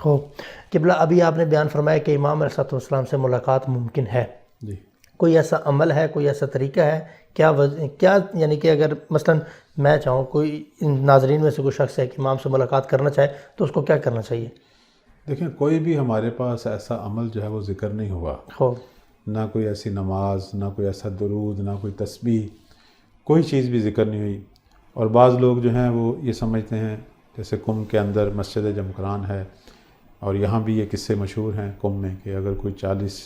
خوب قبلہ، ابھی آپ نے بیان فرمایا کہ امام علیہ الصلوۃ والسلام سے ملاقات ممکن ہے، جی کوئی ایسا عمل ہے، کوئی ایسا طریقہ ہے؟ کیا یعنی کہ اگر مثلا میں چاہوں، کوئی ناظرین میں سے کوئی شخص ہے کہ امام سے ملاقات کرنا چاہے تو اس کو کیا کرنا چاہیے؟ دیکھیں، کوئی بھی ہمارے پاس ایسا عمل جو ہے وہ ذکر نہیں ہوا، خوب نہ کوئی ایسی نماز، نہ کوئی ایسا درود، نہ کوئی تسبیح، کوئی چیز بھی ذکر نہیں ہوئی۔ اور بعض لوگ جو ہیں وہ یہ سمجھتے ہیں، جیسے کم کے اندر مسجد جمکران ہے، اور یہاں بھی یہ قصے مشہور ہیں کم میں، کہ اگر کوئی 40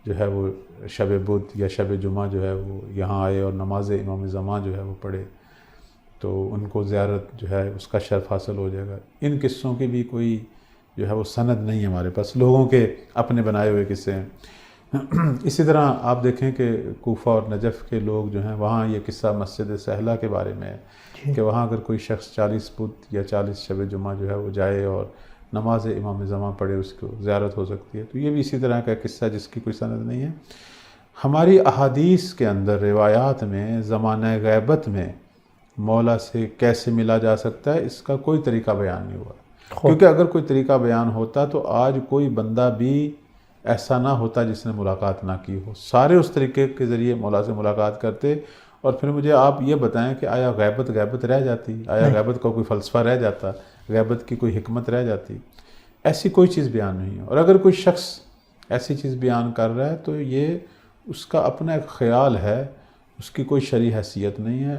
جو ہے وہ شب بدھ یا شب جمعہ جو ہے وہ یہاں آئے اور نماز امام زمان جو ہے وہ پڑھے تو ان کو زیارت جو ہے اس کا شرف حاصل ہو جائے گا۔ ان قصوں کی بھی کوئی جو ہے وہ سند نہیں ہے ہمارے پاس، لوگوں کے اپنے بنائے ہوئے قصے ہیں۔ اسی طرح آپ دیکھیں کہ کوفہ اور نجف کے لوگ جو ہیں، وہاں یہ قصہ مسجد سہلہ کے بارے میں ہے کہ وہاں اگر کوئی شخص 40 بدھ یا 40 شب جمعہ جو ہے وہ جائے اور نماز امام زمان پڑھے، اس کو زیارت ہو سکتی ہے۔ تو یہ بھی اسی طرح کا قصہ جس کی کوئی سند نہیں ہے۔ ہماری احادیث کے اندر، روایات میں، زمانہ غیبت میں مولا سے کیسے ملا جا سکتا ہے، اس کا کوئی طریقہ بیان نہیں ہوا، کیونکہ اگر کوئی طریقہ بیان ہوتا تو آج کوئی بندہ بھی ایسا نہ ہوتا جس نے ملاقات نہ کی ہو۔ سارے اس طریقے کے ذریعے مولا سے ملاقات کرتے۔ اور پھر مجھے آپ یہ بتائیں کہ آیا غیبت رہ جاتی؟ آیا غیبت کا کوئی فلسفہ رہ جاتا؟ غیبت کی کوئی حکمت رہ جاتی؟ ایسی کوئی چیز بیان نہیں ہے۔ اور اگر کوئی شخص ایسی چیز بیان کر رہا ہے تو یہ اس کا اپنا ایک خیال ہے، اس کی کوئی شرعی حیثیت نہیں ہے۔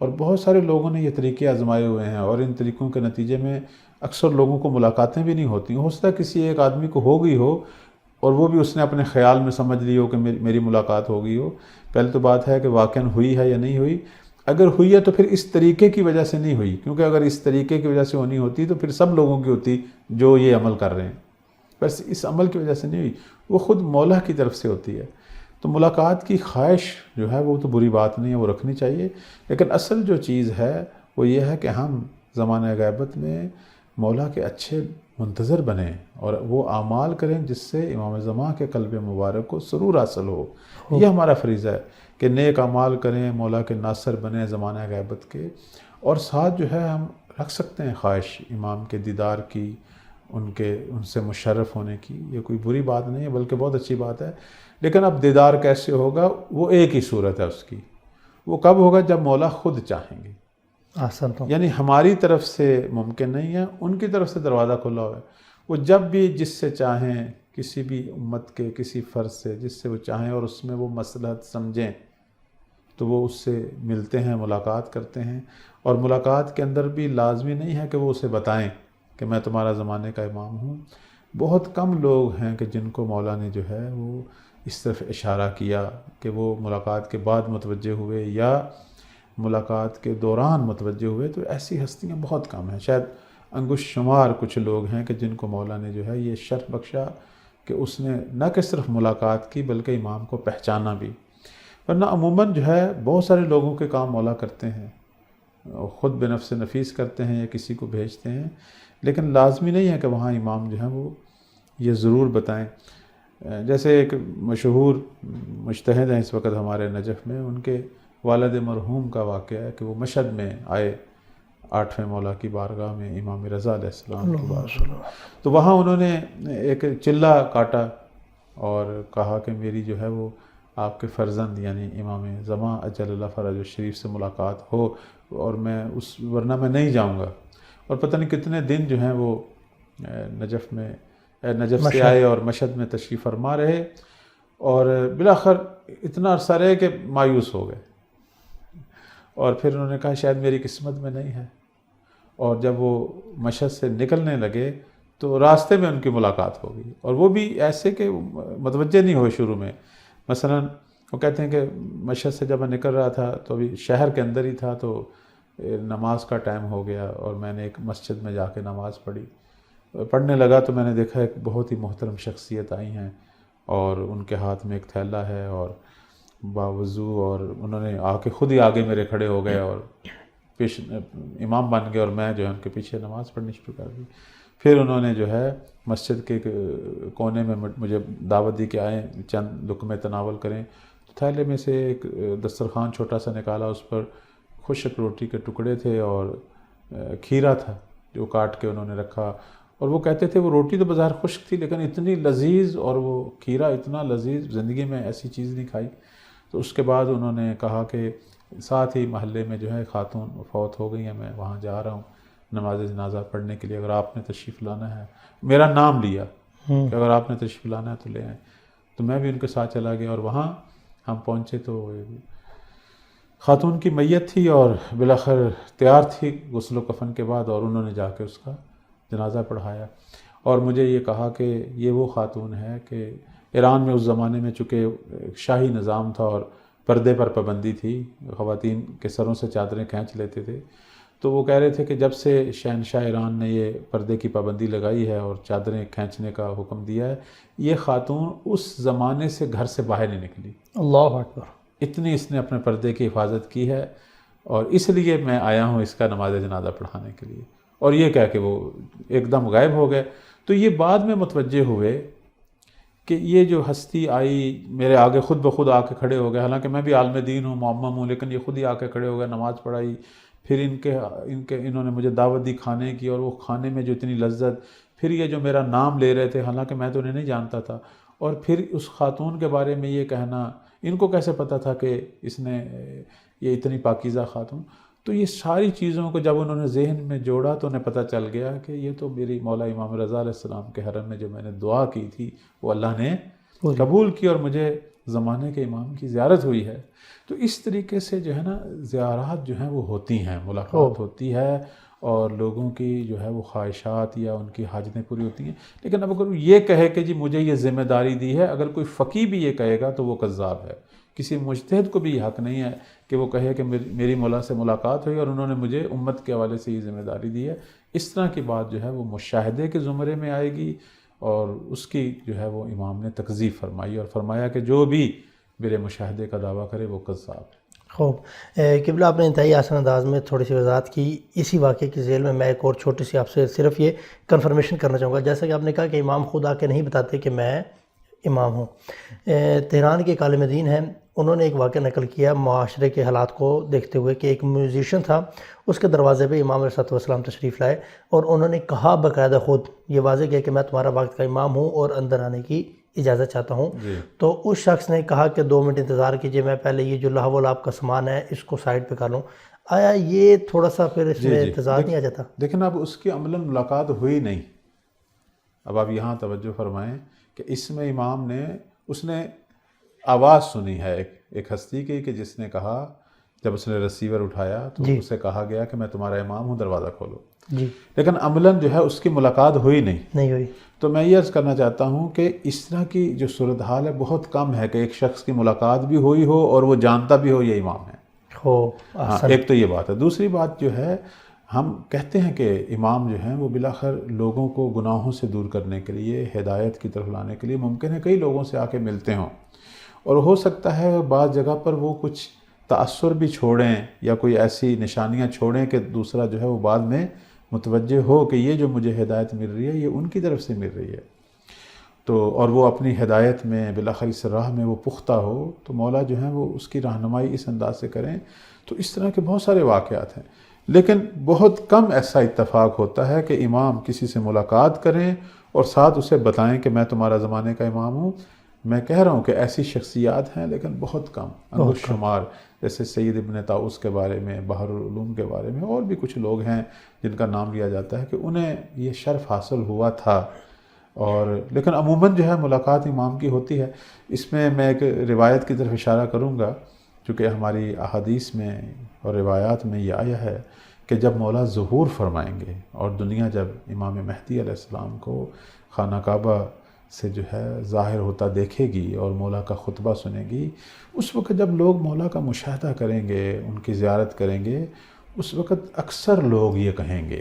اور بہت سارے لوگوں نے یہ طریقے آزمائے ہوئے ہیں، اور ان طریقوں کے نتیجے میں اکثر لوگوں کو ملاقاتیں بھی نہیں ہوتی۔ ہو سکتا ہے کسی ایک آدمی کو ہو گئی ہو، اور وہ بھی اس نے اپنے خیال میں سمجھ لی ہو کہ میری ملاقات ہو گئی ہو۔ پہلے تو بات ہے کہ واقعاً ہوئی ہے یا نہیں ہوئی۔ اگر ہوئی ہے تو پھر اس طریقے کی وجہ سے نہیں ہوئی، کیونکہ اگر اس طریقے کی وجہ سے ہونی ہوتی تو پھر سب لوگوں کی ہوتی جو یہ عمل کر رہے ہیں۔ بس اس عمل کی وجہ سے نہیں ہوئی، وہ خود مولا کی طرف سے ہوتی ہے۔ تو ملاقات کی خواہش جو ہے وہ تو بری بات نہیں ہے، وہ رکھنی چاہیے، لیکن اصل جو چیز ہے وہ یہ ہے کہ ہم زمانہ غیبت میں مولا کے اچھے منتظر بنیں اور وہ اعمال کریں جس سے امام زمان کے قلب مبارک کو سرور حاصل ہو۔ یہ ہمارا فریضہ ہے کہ نیک اعمال کریں، مولا کے ناصر بنیں زمانہ غیبت کے، اور ساتھ جو ہے ہم رکھ سکتے ہیں خواہش امام کے دیدار کی، ان سے مشرف ہونے کی۔ یہ کوئی بری بات نہیں ہے، بلکہ بہت اچھی بات ہے۔ لیکن اب دیدار کیسے ہوگا؟ وہ ایک ہی صورت ہے اس کی، وہ کب ہوگا؟ جب مولا خود چاہیں گے۔ یعنی ہماری طرف سے ممکن نہیں ہے، ان کی طرف سے دروازہ کھلا ہوا ہے۔ وہ جب بھی جس سے چاہیں، کسی بھی امت کے کسی فرد سے جس سے وہ چاہیں اور اس میں وہ مصلحت سمجھیں تو وہ اس سے ملتے ہیں، ملاقات کرتے ہیں۔ اور ملاقات کے اندر بھی لازمی نہیں ہے کہ وہ اسے بتائیں کہ میں تمہارا زمانے کا امام ہوں۔ بہت کم لوگ ہیں کہ جن کو مولا نے جو ہے وہ اس طرف اشارہ کیا کہ وہ ملاقات کے بعد متوجہ ہوئے یا ملاقات کے دوران متوجہ ہوئے۔ تو ایسی ہستیاں بہت کم ہیں، شاید انگشت شمار کچھ لوگ ہیں کہ جن کو مولا نے جو ہے یہ شرف بخشا کہ اس نے نہ کہ صرف ملاقات کی بلکہ امام کو پہچانا بھی۔ ورنہ عموماً جو ہے بہت سارے لوگوں کے کام مولا کرتے ہیں، خود بنفس نفیس کرتے ہیں یا کسی کو بھیجتے ہیں، لیکن لازمی نہیں ہے کہ وہاں امام جو ہیں وہ یہ ضرور بتائیں۔ جیسے ایک مشہور مجتہد ہیں اس وقت ہمارے نجف میں، ان کے والد مرحوم کا واقعہ ہے کہ وہ مشہد میں آئے 8ویں مولا کی بارگاہ میں، امام رضا علیہ السلام کی بارگاہ میں۔ تو وہاں انہوں نے ایک چلہ کاٹا اور کہا کہ میری جو ہے وہ آپ کے فرزند یعنی امام زمان اجل اللہ فرج الشریف سے ملاقات ہو، اور میں ورنہ میں نہیں جاؤں گا۔ اور پتہ نہیں کتنے دن جو ہیں وہ نجف سے آئے اور مشہد میں تشریف فرما رہے، اور بالآخر اتنا عرصہ رہے کہ مایوس ہو گئے، اور پھر انہوں نے کہا شاید میری قسمت میں نہیں ہے۔ اور جب وہ مشہد سے نکلنے لگے تو راستے میں ان کی ملاقات ہو گئی، اور وہ بھی ایسے کہ متوجہ نہیں ہوئے شروع میں۔ مثلا وہ کہتے ہیں کہ مشہد سے جب میں نکل رہا تھا تو ابھی شہر کے اندر ہی تھا، تو نماز کا ٹائم ہو گیا اور میں نے ایک مسجد میں جا کے نماز پڑھنے لگا تو میں نے دیکھا ایک بہت ہی محترم شخصیت آئی ہیں، اور ان کے ہاتھ میں ایک تھیلا ہے اور باوضو، اور انہوں نے آ کے خود ہی آگے میرے کھڑے ہو گئے اور امام بن گئے، اور میں جو ہے ان کے پیچھے نماز پڑھنی شروع کر دی۔ پھر انہوں نے جو ہے مسجد کے کونے میں مجھے دعوت دی کہ آئیں چند لقمے تناول کریں۔ تو تھیلے میں سے ایک دسترخوان چھوٹا سا نکالا، اس پر خشک روٹی کے ٹکڑے تھے اور کھیرا تھا جو کاٹ کے انہوں نے رکھا، اور وہ کہتے تھے وہ روٹی تو بظاہر خشک تھی لیکن اتنی لذیذ، اور وہ کھیرا اتنا لذیذ، زندگی میں ایسی چیز نہیں کھائی۔ تو اس کے بعد انہوں نے کہا کہ ساتھ ہی محلے میں جو ہے خاتون فوت ہو گئی ہیں، میں وہاں جا رہا ہوں نماز جنازہ پڑھنے کے لیے، اگر آپ نے تشریف لانا ہے، میرا نام لیا کہ اگر آپ نے تشریف لانا ہے تو لے آئیں۔ تو میں بھی ان کے ساتھ چلا گیا، اور وہاں ہم پہنچے تو خاتون کی میت تھی اور بالآخر تیار تھی غسل و کفن کے بعد، اور انہوں نے جا کے اس کا جنازہ پڑھایا۔ اور مجھے یہ کہا کہ یہ وہ خاتون ہے کہ ایران میں اس زمانے میں چونکہ شاہی نظام تھا اور پردے پر پابندی تھی، خواتین کے سروں سے چادریں کھینچ لیتے تھے، تو وہ کہہ رہے تھے کہ جب سے شہنشاہ ایران نے یہ پردے کی پابندی لگائی ہے اور چادریں کھینچنے کا حکم دیا ہے، یہ خاتون اس زمانے سے گھر سے باہر نہیں نکلی۔ اللہ اکبر۔ اتنی اس نے اپنے پردے کی حفاظت کی ہے، اور اس لیے میں آیا ہوں اس کا نماز جنازہ پڑھانے کے لیے۔ اور یہ کہہ کہ وہ ایک دم غائب ہو گئے۔ تو یہ بعد میں متوجہ ہوئے کہ یہ جو ہستی آئی میرے آگے خود بخود آ کے کھڑے ہو گئے، حالانکہ میں بھی عالم دین ہوں، معمم ہوں، لیکن یہ خود ہی آ کے کھڑے ہو گئے، نماز پڑھائی، پھر انہوں نے مجھے دعوت دی کھانے کی، اور وہ کھانے میں جو اتنی لذت، پھر یہ جو میرا نام لے رہے تھے، حالانکہ میں تو انہیں نہیں جانتا تھا، اور پھر اس خاتون کے بارے میں یہ کہنا، ان کو کیسے پتہ تھا کہ اس نے یہ اتنی پاکیزہ خاتون۔ تو یہ ساری چیزوں کو جب انہوں نے ذہن میں جوڑا تو انہیں پتہ چل گیا کہ یہ تو میری مولا امام رضا علیہ السلام کے حرم میں جو میں نے دعا کی تھی وہ اللہ نے قبول کی، اور مجھے زمانے کے امام کی زیارت ہوئی ہے۔ تو اس طریقے سے جو ہے نا زیارات جو ہیں وہ ہوتی ہیں، ملاقات ہوتی ہے، اور لوگوں کی جو ہے وہ خواہشات یا ان کی حاجتیں پوری ہوتی ہیں۔ لیکن اب اگر وہ یہ کہے کہ جی مجھے یہ ذمہ داری دی ہے، اگر کوئی فقیہ بھی یہ کہے گا تو وہ کذاب ہے۔ کسی مجتہد کو بھی یہ حق نہیں ہے کہ وہ کہے کہ میری مولا سے ملاقات ہوئی اور انہوں نے مجھے امت کے حوالے سے یہ ذمہ داری دی ہے۔ اس طرح کی بات جو ہے وہ مشاہدے کے زمرے میں آئے گی، اور اس کی جو ہے وہ امام نے تکذیب فرمائی، اور فرمایا کہ جو بھی میرے مشاہدے کا دعویٰ کرے وہ کذاب ہے۔ خوب قبلہ، آپ نے انتہائی آسان انداز میں تھوڑی سی وضاحت کی۔ اسی واقعے کی ذیل میں میں ایک اور چھوٹی سی آپ سے صرف یہ کنفرمیشن کرنا چاہوں گا، جیسا کہ آپ نے کہا کہ امام خود آ کے نہیں بتاتے کہ میں امام ہوں۔ تہران کے ایک عالم دین ہیں، انہوں نے ایک واقعہ نقل کیا معاشرے کے حالات کو دیکھتے ہوئے کہ ایک میوزیشین تھا، اس کے دروازے پہ امام علیہ السلام تشریف لائے، اور انہوں نے کہا باقاعدہ خود یہ واضح کیا کہ میں تمہارا وقت کا امام ہوں اور اندر آنے کی اجازت چاہتا ہوں۔ تو اس شخص نے کہا کہ 2 منٹ انتظار کیجئے، میں پہلے یہ جو لہو و لعب کا سامان ہے اس کو سائڈ پہ کر لوں۔ آیا یہ تھوڑا سا پھر اس میں انتظار نہیں آ جاتا؟ لیکن اب اس کی عملاً ملاقات ہوئی نہیں۔ اب آپ یہاں توجہ فرمائیں کہ اس میں امام نے، اس نے آواز سنی ہے ایک ہستی کی کہ جس نے کہا، جب اس نے ریسیور اٹھایا تو اسے کہا گیا کہ میں تمہارا امام ہوں، دروازہ کھولو۔ لیکن عملاً جو ہے اس کی ملاقات ہوئی نہیں ہوئی۔ تو میں یہ عرض کرنا چاہتا ہوں کہ اس طرح کی جو صورتحال ہے بہت کم ہے کہ ایک شخص کی ملاقات بھی ہوئی ہو اور وہ جانتا بھی ہو یہ امام ہے۔ ہاں، ایک تو یہ بات ہے۔ دوسری بات جو ہے، ہم کہتے ہیں کہ امام جو ہیں وہ بالآخر لوگوں کو گناہوں سے دور کرنے کے لیے، ہدایت کی طرف لانے کے لیے ممکن ہے کئی لوگوں سے آ کے ملتے ہوں، اور ہو سکتا ہے بعض جگہ پر وہ کچھ تأثر بھی چھوڑیں یا کوئی ایسی نشانیاں چھوڑیں کہ دوسرا جو ہے وہ بعد میں متوجہ ہو کہ یہ جو مجھے ہدایت مل رہی ہے یہ ان کی طرف سے مل رہی ہے، تو اور وہ اپنی ہدایت میں بالآخر اس راہ میں وہ پختہ ہو، تو مولا جو ہیں وہ اس کی رہنمائی اس انداز سے کریں۔ تو اس طرح کے بہت سارے واقعات ہیں، لیکن بہت کم ایسا اتفاق ہوتا ہے کہ امام کسی سے ملاقات کریں اور ساتھ اسے بتائیں کہ میں تمہارا زمانے کا امام ہوں۔ میں کہہ رہا ہوں کہ ایسی شخصیات ہیں لیکن بہت کم، انگشت شمار، جیسے سید ابن طاؤس کے بارے میں، بحر العلوم کے بارے میں، اور بھی کچھ لوگ ہیں جن کا نام لیا جاتا ہے کہ انہیں یہ شرف حاصل ہوا تھا، اور لیکن عموماً جو ہے ملاقات امام کی ہوتی ہے۔ اس میں ایک روایت کی طرف اشارہ کروں گا، چونکہ ہماری احادیث میں اور روایات میں یہ آیا ہے کہ جب مولا ظہور فرمائیں گے اور دنیا جب امام مہدی علیہ السلام کو خانہ کعبہ سے جو ہے ظاہر ہوتا دیکھے گی اور مولا کا خطبہ سنے گی، اس وقت جب لوگ مولا کا مشاہدہ کریں گے، ان کی زیارت کریں گے، اس وقت اکثر لوگ یہ کہیں گے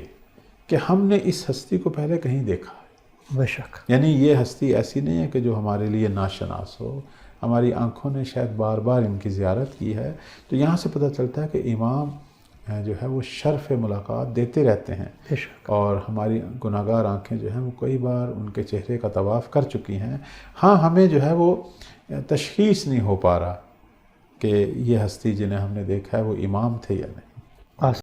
کہ ہم نے اس ہستی کو پہلے کہیں دیکھا ہے۔ بے شک، یعنی یہ ہستی ایسی نہیں ہے کہ جو ہمارے لیے ناشناس ہو، ہماری آنکھوں نے شاید بار بار ان کی زیارت کی ہے۔ تو یہاں سے پتہ چلتا ہے کہ امام جو ہے وہ شرف ملاقات دیتے رہتے ہیں، اور ہماری گناہگار آنکھیں جو ہیں وہ کئی بار ان کے چہرے کا طواف کر چکی ہیں۔ ہاں، ہمیں جو ہے وہ تشخیص نہیں ہو پا رہا کہ یہ ہستی جنہیں ہم نے دیکھا ہے وہ امام تھے یا نہیں۔